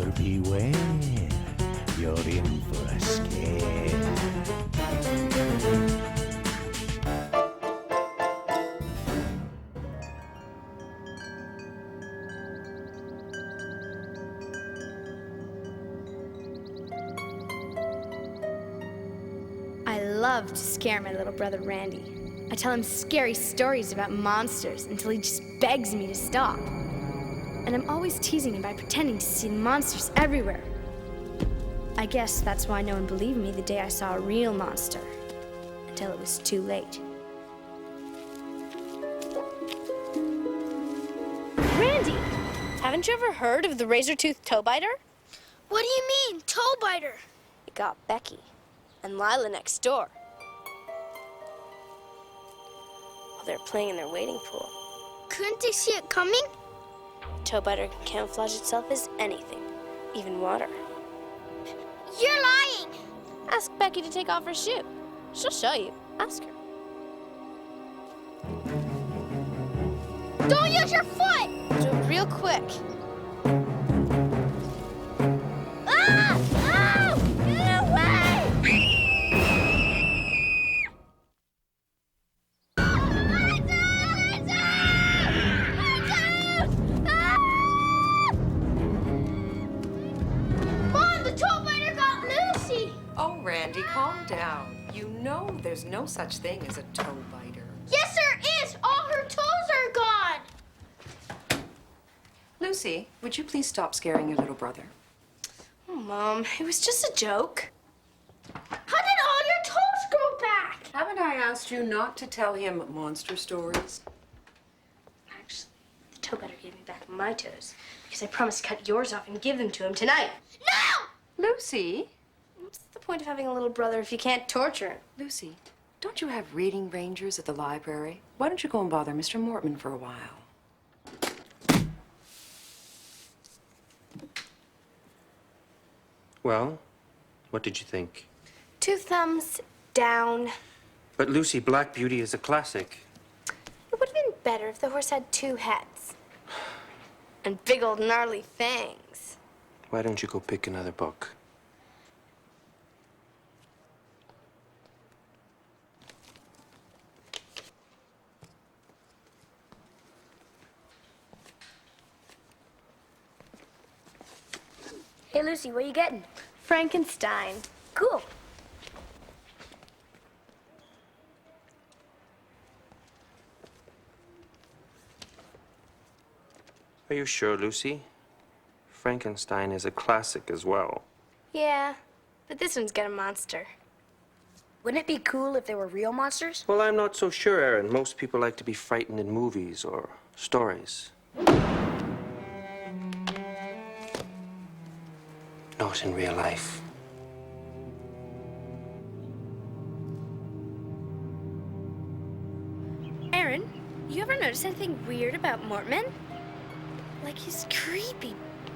brother, beware. You're in for a scare. I love to scare my little brother Randy. I tell him scary stories about monsters until he just begs me to stop. And I'm always teasing him by pretending to see monsters everywhere. I guess that's why no one believed me the day I saw a real monster, until it was too late. Randy, haven't you ever heard of the razor-toothed toe biter? What do you mean, toe biter? It got Becky and Lila next door. While they're playing in their wading pool. Couldn't they see it coming? Toe biter can camouflage itself as anything, even water. You're lying! Ask Becky to take off her shoe. She'll show you. Ask her. Don't use your foot! Do it real quick. Ah! Oh! Get away! Mom, the toe biter got Lucy! Oh, Randy, calm down. You know there's no such thing as a toe biter. Yes, there is! All her toes are gone! Lucy, would you please stop scaring your little brother? Oh, Mom, it was just a joke. How did all your toes grow back? Haven't I asked you not to tell him monster stories? Actually, the toe biter gave me back my toes because I promised to cut yours off and give them to him tonight. No! Lucy? What's the point of having a little brother if you can't torture him? Lucy, don't you have reading rangers at the library? Why don't you go and bother Mr. Mortman for a while? Well, what did you think? 2 thumbs down. But Lucy, Black Beauty is a classic. It would have been better if the horse had 2 heads. And big old gnarly fangs. Why don't you go pick another book? Hey, Lucy, what are you getting? Frankenstein. Cool. Are you sure, Lucy? Frankenstein is a classic as well. Yeah, but this one's got a monster. Wouldn't it be cool if there were real monsters? Well, I'm not so sure, Aaron. Most people like to be frightened in movies or stories. Not in real life. Aaron, you ever notice anything weird about Mortman? Like his creepy,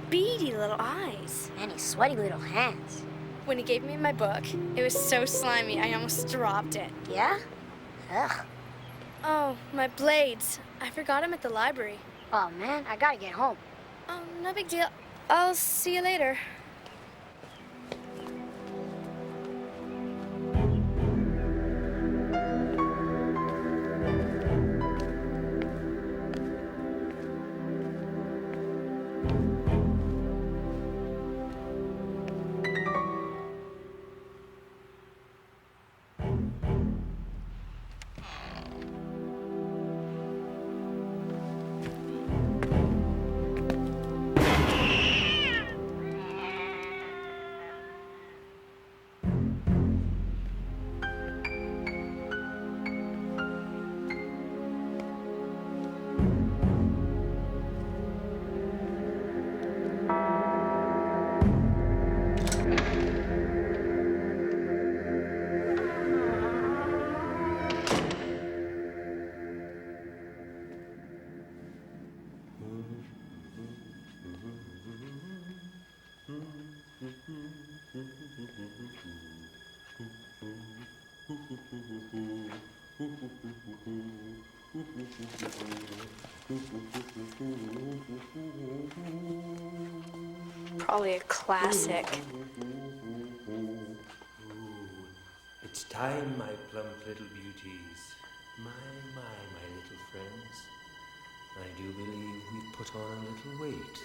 beady little eyes. And his sweaty little hands. When he gave me my book, it was so slimy I almost dropped it. Yeah? Ugh. Oh, my blades. I forgot them at the library. Oh, man, I gotta get home. Oh, no big deal. I'll see you later. Probably a classic. It's time, my plump little beauties. My little friends. I do believe we put on a little weight.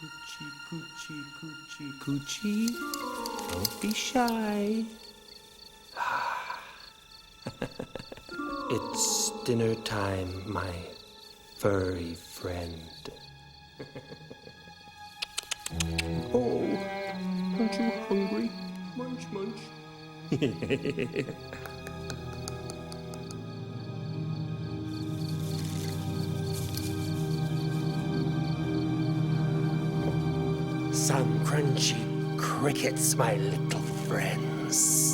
Coochie, coochie, coochie, coochie. Don't be shy. It's dinner time, my furry friend. Oh, aren't you hungry? Munch, munch. Some crunchy crickets, my little friends.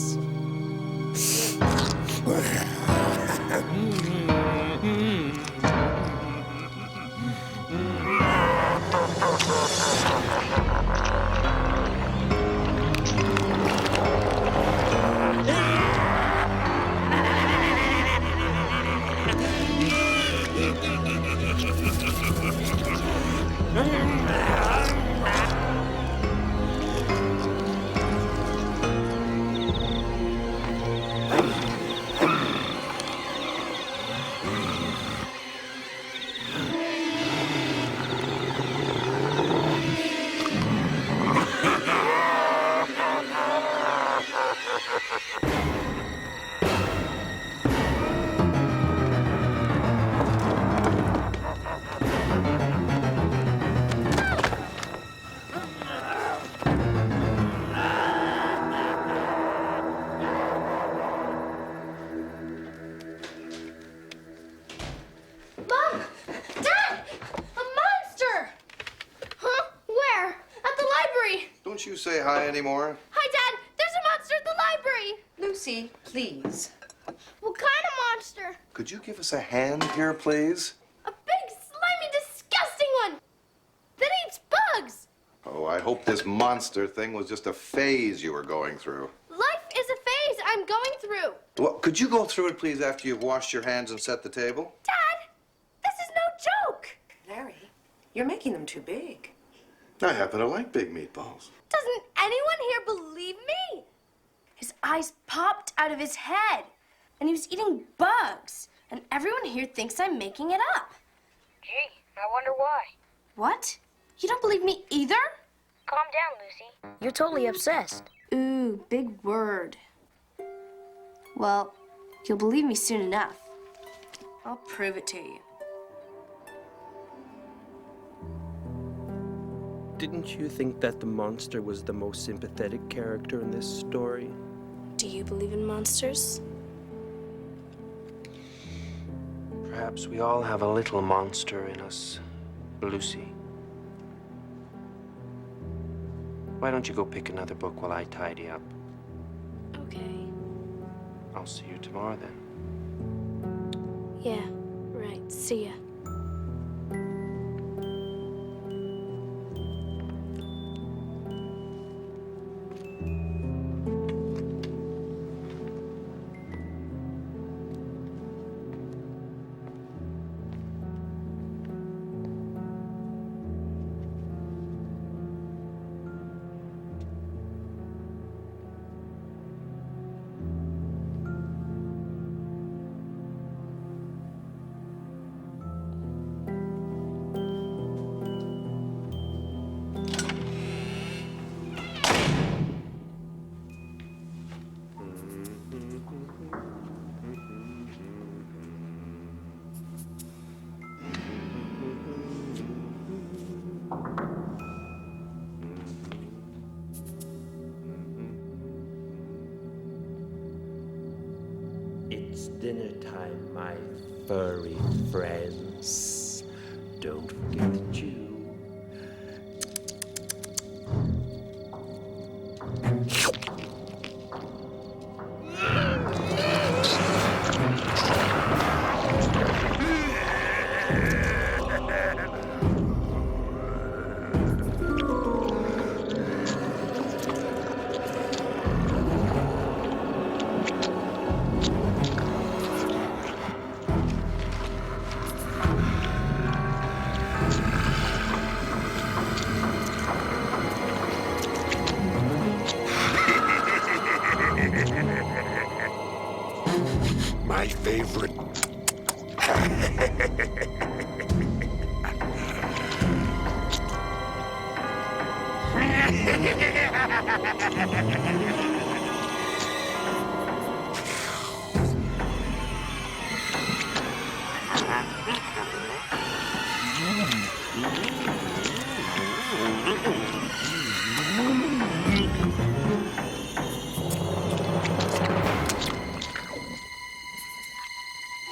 Mom! Dad! A monster! Huh? Where? At the library. Don't you say hi anymore? Hi, Dad. There's a monster at the library. Lucy, please. What kind of monster? Could you give us a hand here, please? A big, slimy, disgusting one that eats bugs. Oh, I hope this monster thing was just a phase you were going through. Life is a phase I'm going through. Well, could you go through it, please, after you've washed your hands and set the table? Dad, this is no joke. Larry, you're making them too big. I happen to like big meatballs. Doesn't anyone here believe me? His eyes popped out of his head, and he was eating bugs. And everyone here thinks I'm making it up. Gee, I wonder why. What? You don't believe me either? Calm down, Lucy. You're totally obsessed. Ooh, big word. Well, you'll believe me soon enough. I'll prove it to you. Didn't you think that the monster was the most sympathetic character in this story? Do you believe in monsters? Perhaps we all have a little monster in us, Lucy. Why don't you go pick another book while I tidy up? Okay. I'll see you tomorrow then. Yeah, right. See ya. It's dinner time, my furry friends. Don't forget to chew.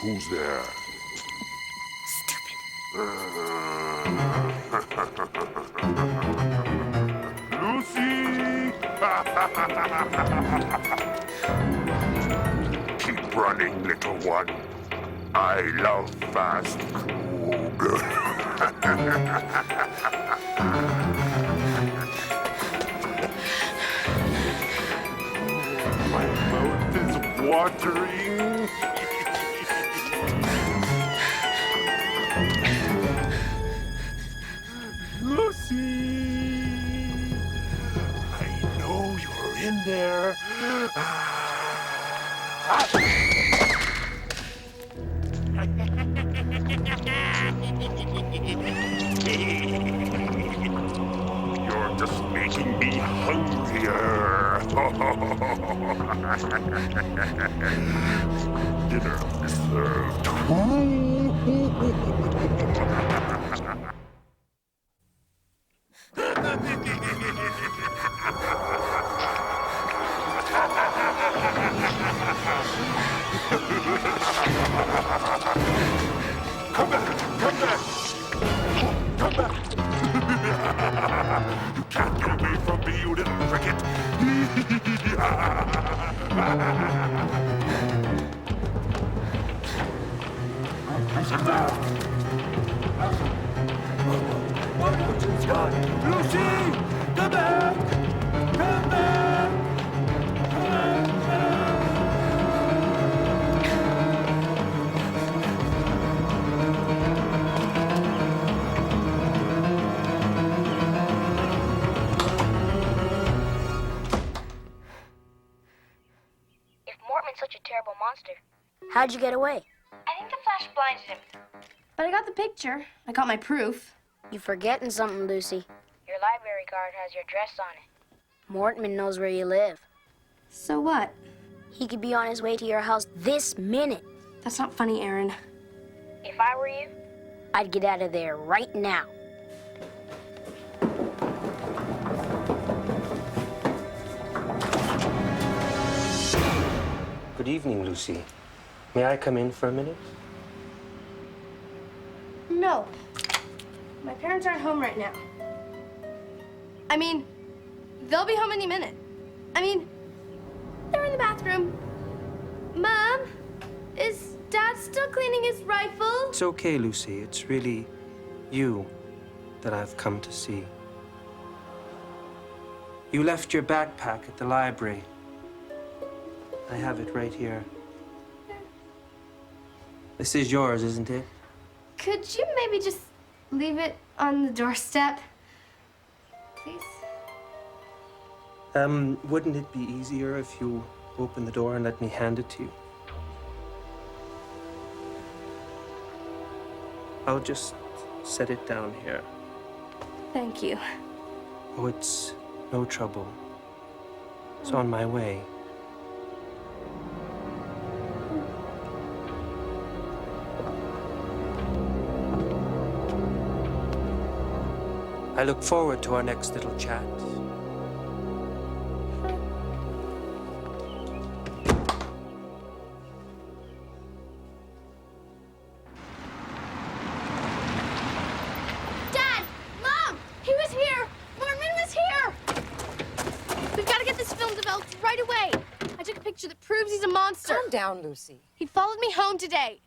Who's there? Stupid. Lucy! Keep running, little one. I love fast food. My mouth is watering. Lucy! I know you're in there. You're just making me hungrier. Dinner is served. Come back! Come back! Come back! You can't get away from me, you little cricket! Sit down! Why don't you stop? Lucy! Come back! Come back! Come back! If Mortman's such a terrible monster, how'd you get away? I think the flash blinded him. But I got the picture. I got my proof. You forgetting something, Lucy. Your library card has your address on it. Mortman knows where you live. So what? He could be on his way to your house this minute. That's not funny, Aaron. If I were you, I'd get out of there right now. Good evening, Lucy. May I come in for a minute? No. My parents aren't home right now. I mean, they'll be home any minute. I mean, they're in the bathroom. Mom, is Dad still cleaning his rifle? It's okay, Lucy. It's really you that I've come to see. You left your backpack at the library. I have it right here. This is yours, isn't it? Could you maybe just leave it on the doorstep? Please? Wouldn't it be easier if you open the door and let me hand it to you? I'll just set it down here. Thank you. Oh, it's no trouble. It's on my way. I look forward to our next little chat. Dad! Mom! He was here! Mormon was here! We've got to get this film developed right away. I took a picture that proves he's a monster. Calm down, Lucy. He followed me home today.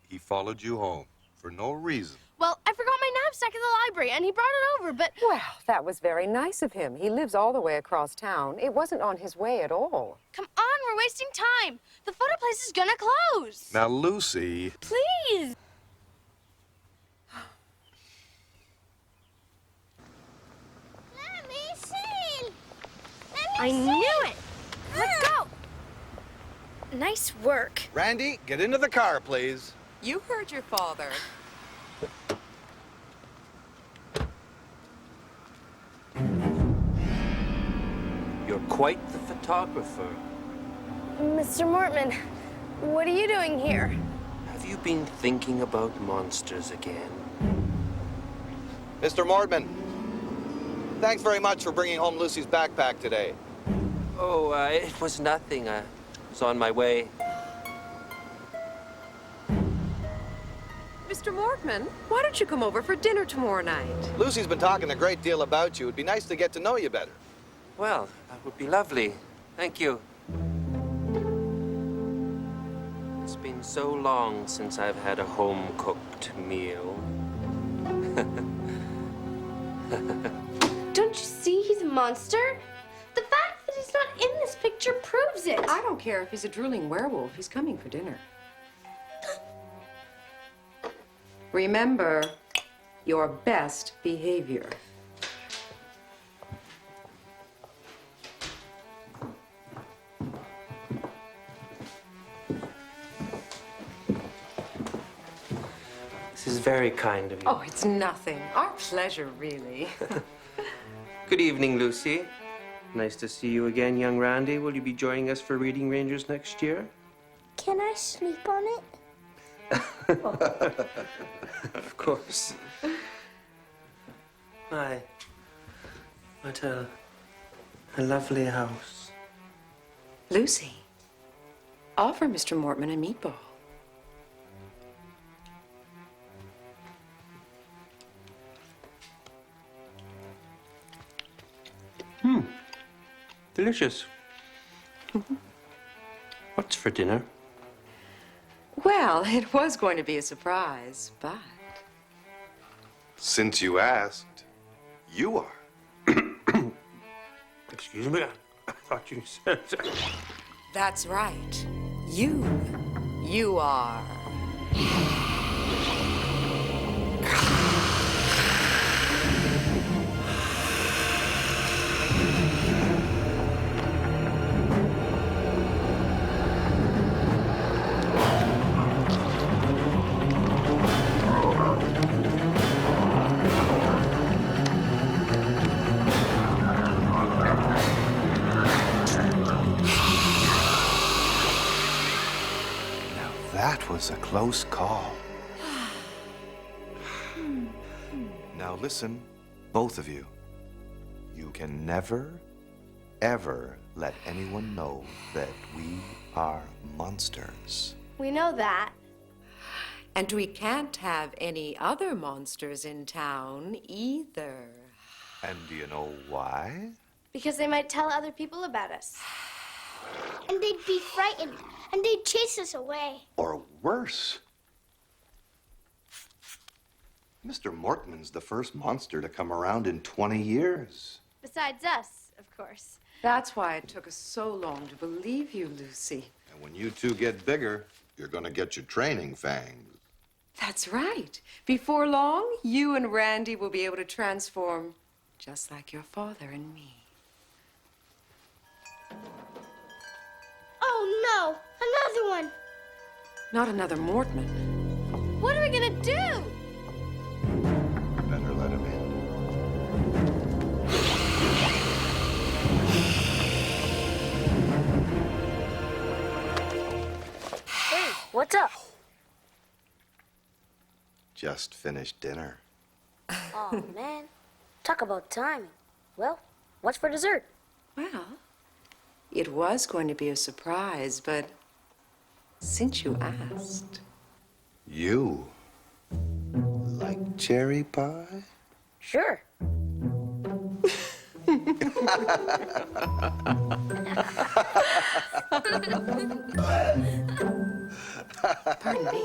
He followed you home for no reason. Well, I forgot my knapsack in the library, and he brought it over, but... Well, that was very nice of him. He lives all the way across town. It wasn't on his way at all. Come on, we're wasting time. The photo place is gonna close. Now, Lucy... Please. Let me see. I knew it. Let go! Nice work. Randy, get into the car, please. You heard your father. Your quite the photographer. Mr. Mortman, what are you doing here? Have you been thinking about monsters again? Mr. Mordman, thanks very much for bringing home Lucy's backpack today. Oh, it was nothing. I was on my way. Mr. Mortman, why don't you come over for dinner tomorrow night? Lucy's been talking a great deal about you. It'd be nice to get to know you better. Well, that would be lovely. Thank you. It's been so long since I've had a home-cooked meal. Don't you see he's a monster? The fact that he's not in this picture proves it. I don't care if he's a drooling werewolf. He's coming for dinner. Remember, your best behavior. This is very kind of you. Oh, it's nothing. Our pleasure, really. Good evening, Lucy. Nice to see you again, young Randy. Will you be joining us for Reading Rangers next year? Can I sleep on it? Of course. My, what a lovely house. Lucy, offer Mr. Mortman a meatball. Delicious. What's for dinner? Well, it was going to be a surprise, but... Since you asked, you are. Excuse me, I thought you said... That's right. You are. That was a close call. Now listen, both of you. You can never, ever let anyone know that we are monsters. We know that. And we can't have any other monsters in town either. And do you know why? Because they might tell other people about us. And they'd be frightened, and they'd chase us away. Or worse. Mr. Mortman's the first monster to come around in 20 years. Besides us, of course. That's why it took us so long to believe you, Lucy. And when you two get bigger, you're gonna get your training fangs. That's right. Before long, you and Randy will be able to transform just like your father and me. Oh, no! Another one! Not another Mortman. What are we gonna do? Better let him in. Hey, what's up? Just finished dinner. Oh, man. Talk about timing. Well, what's for dessert? Well, it was going to be a surprise, but since you asked... You like cherry pie? Sure. Pardon me.